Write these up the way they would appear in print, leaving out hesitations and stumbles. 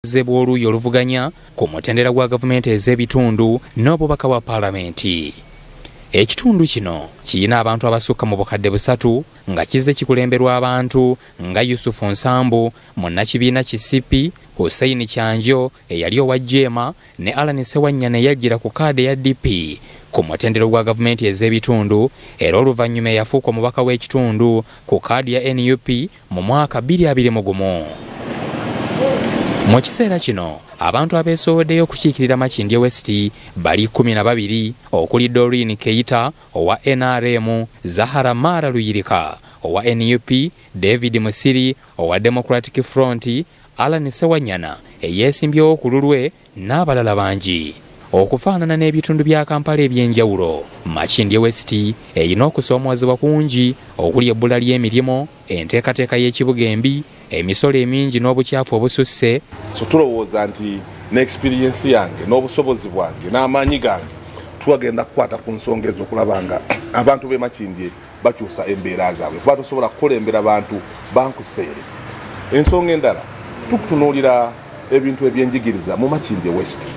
zebw'oluuyi oluvuganya ku mutendera gwa gavumenti ez'ebitundu n'obubaka bwa paalamenti. Ekitundu kino kirina abantu abasukka mu bukadde 3 nga kizze kikulemberwa abantu nga Yusufu Nsambu, munnakibiina Kisipi, Hussein Kyanjo eyali owa Jema ne Alan Sewanyana eyajjira ku kaadi ya DP ku mutendero gwa gavumenti ez'ebitundu era oluvannyuma yafuuka omubaka w'ekitundu ku kaadi ya NUP mu mwaka 2021. Mu kiseera kino abantu abeesowoddeyo okukiikirira Makindye West bali 12 okuli Doreen Keita owa NRM, Zahara Mara Luyirika owa NUP, David Musiri owa Democratic Front, Alan Sewanyana eyeesimbyewo ku lulwe n'abalala bangi. Okufaanana n'ebitundu bya Kampala ebyenjawulo, Makindye West erina okusoomoozebwa kungi okuli ebbula ly'emirimu, enteekateeka y'ekibuga embi, emisolo emingi n'obukyafu obususse. So tulowooza nti n'experience yange n'obusobozi bwange n'amaanyi gange twagenda kukwata ku nsonga ezo okulaba nga abantu b'e Makindye bakyusa embeera zaabwe kuba tosobola kukulembera bantu bankuseere. Ensonga endala tukutunuulira ebintu ebyenjigiriza mu Makindye West.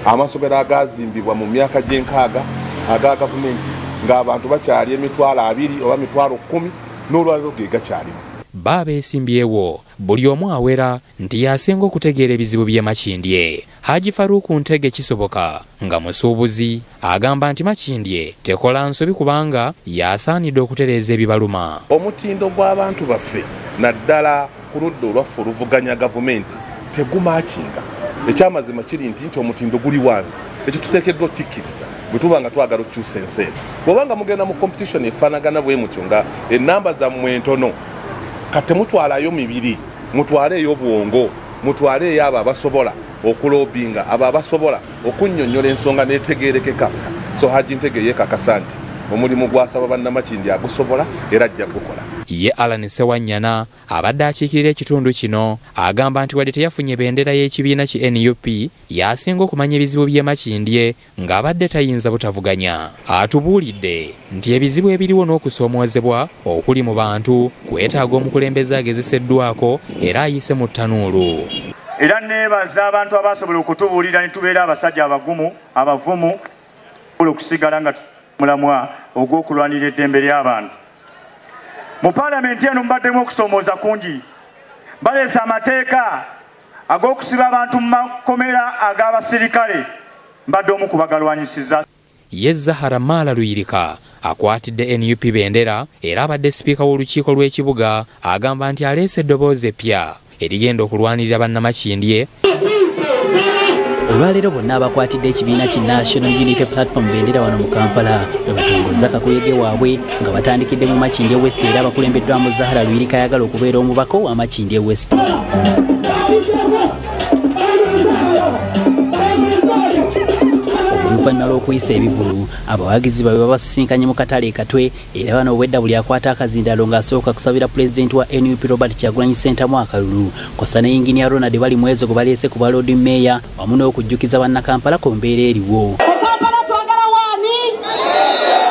Amasomero agazimbibwa mu myaka gy'enkaaga aga gavumenti ng'abantu bakyali 20,000 oba 10,000 n'olwaliro ge gakyalimu. Baabeesimbyewo buli omu awera nti yasinga okutegeera ebizibu by'e Makindye. Haji Faruku Ntege kisoboka nga musuubuzi agamba nti Makindye tekola nsobi kubanga yasaanidde okutereeza ebibaluma. Omutindo gw'abantu baffe naddala ku ludda olwaffe oluvuganya gavumenti tegumaakinga. Ekyamazima kiri nti omutindo guli wansi. Ekyo tuteekeddwa okikkiriza bwe tuba nga twagala okukyusa ensi eno. Bw'obanga mugenda mu competition efaanagana bwe mutyo nga ennamba zammwe ntono, kati mutwalayo 2, mutwale ey'obwongo, mutwale ey'abo abasobola okulobinga, abo abasobola okunnyonnyola ensonga n'etegeerekeka. So Haji Ntege yeekakasa nti omulimu gw'asaba bannamakindye agusobola era ajja gukola. Ye Alan Sewanyana abadde akiikirira ekitundu kino agamba nti wadde teyafunye bendera y'ekibiina ki NUP yasinga okumanya ebizibu by'e Makindye ng'abadde tayinza butavuganya. Atubuulidde nti ebizibu ebiriwo n'okusoomoozebwa okuli mu bantu kwetaaga omukulembeze agezeseddwako era ayise mu ttanuulu. Era neebaza abantu abasobola okutubuulira ne tubeera abasajja abagumu abavumu okusigala nga mulamwa ogw'okulwanira eddembe ly'abantu. Mu paalamenti eno mubaddemu okusoomooza kungi. Baleese amateeka ag'okusiba abantu mu makomera ag'abasirikale mbadde omu kubagalwanyisiza. Ye Zahara Mara Luyirika akwatidde NUP bendera era abadde sipiika w'olukiiko lw'ekibuga agamba nti aleese eddoboozi eppya erigenda okulwanirira bannamakindye. Olwaleero bonna abakwatidde ekibiina ki National Unity Platform bendera wano mu Kampala bwe batongozza kakuyege waabwe nga batandikidde mu Makindye West era bakulembeddwamu Zahara Luyirika ayagala okubeera omubaka wa Makindye West. Oluvannyuma lw'okuyisa ebivulu, abawagizi baabwe babasisinkanye mu katale katwe era bano obwedda buli akwata akazindalo ng'asooka kusabira pulezidenti wa NUP Robert Kyagulanyi Ssentamu akalulu kw'ossa ne Yinginia Ronald bali mwezo gwe baleese ku balodi meeya wamu n'okujjukiza bannakampala ku mbeera eriwo. Kampala twagala waani?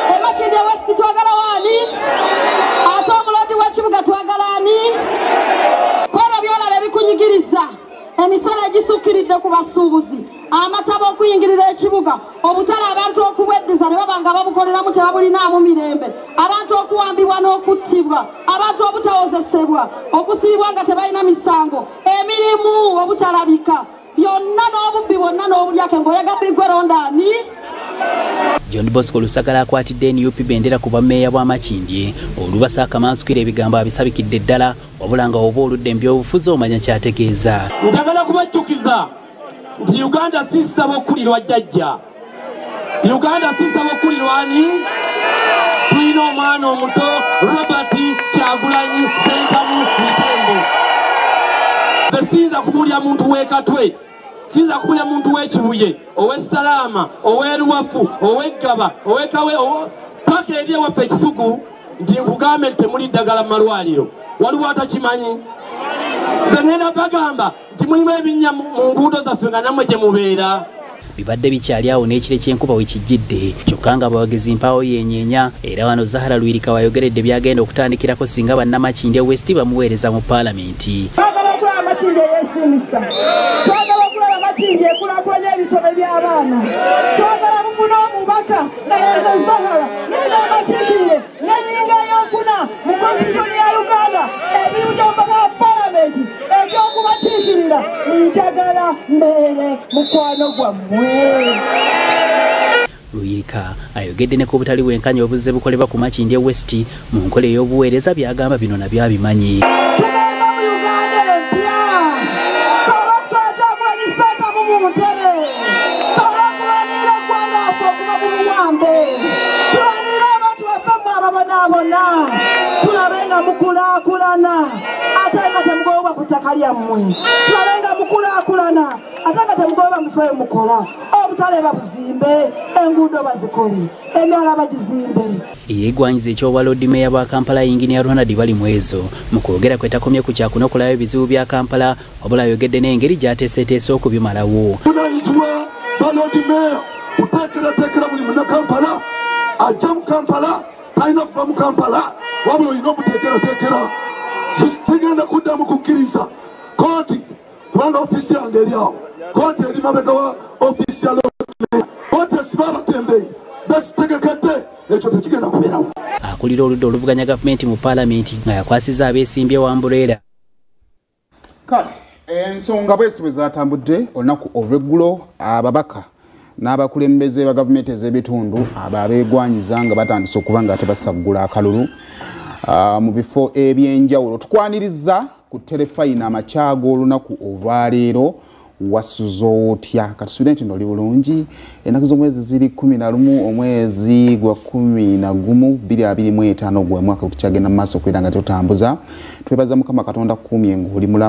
E Makindye West twagala waani? Ate omulodi w'ekibuga twagala ani? Kwebyo byolaba ebikunyigiriza emisolo egisukkiridde ku basuubuzi, amataba okuyingirira ekibuga, obutale abantu okubweddiza ne baba nga babukoleramu tebabulinaamu mirembe, abantu okuwambibwa n'okuttibwa, abantu obutawozesebwa, okusibibwa nga tebalina misango, emirimu obutalabika, byonna n'obubbi bwonna n'obulyake ng'oyagambirwa rondaani. John Bosco Lusagala akwatidde NUP bendera ku bammeeya bwa Makindye olubasa akamansukira ebigambo abisabikidde ddala wabula nga oba oludde mbyobufuzi omanya kyategeeza. Njagala kubajjukiza nti Uganda sisaba okkulirwa jjajja. Uganda sisaba okkulirwa ani? Tulina omwana omuto Robert Kyagulanyi Ssentamu Mitembo. Tesinza kubulya muntu w'ekatwe, sinza kubulya muntu w'ekibuye, ow'essalaama, ow'eruwafu, ow'eggaba, ow'ekawe, paka eri ewaffe ekisugu nti nkugambe nti temuli ddagala mu malwaliro. Waliwo atakimanyi? Nze ngenda bagamba nti mulimu ebinnya mu nguudo zaffe nga nammwe gye mubeera. Bibadde bikyali awo n'ekire ky'enkuba we kijjidde kyokka nga abawagizi mpaawo yenyeenya era wano Zahara Luyirika wayogeredde byagenda okutandikirako singa bannamakindye West bamuweereza mu paalamenti. Makindye yesimisa. Twagala okulaba Makindye ekulakulanya ebitone by'abaana. Twagala kufuna omubaka nga yenze Zahara nenda Makindye n'enninga eyokuna mu konstitution ya Uganda ebirimu gy'omubaka wa palamenti ekyokubakiikirira njagala mbeere mukwano gwammwe. Luyika ayogedde ne ku butali bwenkanya obuzze bukolebwa ku Makindye West mu nkola ey'obuweereza byagamba bino nabyo abimanyi. Tugenda mu Uganda empya sobola okutwala Kyagulanyi Ssentamu mu ntebe sobola okulwanirira eggwanga affe okuva mu buwambe tulwanirira abantu baffe mmwe ababonaabona tulabe nga mukulaakulana ate nga temugobwa ku ttaka lyammwe tulabe nga mukulaakulana ate nga temugobwa mufeeyo mukola obutale babuzimbe enguudo bazikole emyala bagizimbe. Eyeegwanyiza eky'obwa Lord Mayor bwa Kampala Engineer Ronald Balimwezo mu kwogera kwe takomye ku kyakunokolayo ebizibu bya Kampala wabula ayogedde n'engeri gy'ateeseteese okubimalawo. Bunaanyizibwa ba Lord Mayor kuteekerateekera buli munnakampala ajja mu Kampala talina kuva mu Kampala wabula olina omuteekerateekera sigenda kuddamu kukkiriza kooti kubanga ofiisi yange eri awo kooti eri mabega wa ofiisi ya Lord Mayor kooti esiba abatembeeyi besitegekedde ekyo tekigenda kubeerawo. Akulira oludda oluvuganya gavumenti mu paalamenti nga yakwasizza abeesimbye wa Mbuleera. Kale ensonga bwesi bwe zaatambudde olunaku olw'eggulo ababaka n'abakulembeze ba gavumenti ez'ebitundu abo abeegwanyiza nga batandise okuba nga tebasaggula akalulu mu bifo eby'enjawulo. Tukwaniriza ku terefayina amakyago olunaku olwaleero wasuza otya katusubire nti noli bulungi ennaku z'omwezi ziri 11 omwezi gwa 11 2025 gwe mwaka tukyagenda mu maaso okwera nga tutambuza twebaza Mukama Katonda kukumye ng'oli mulamu.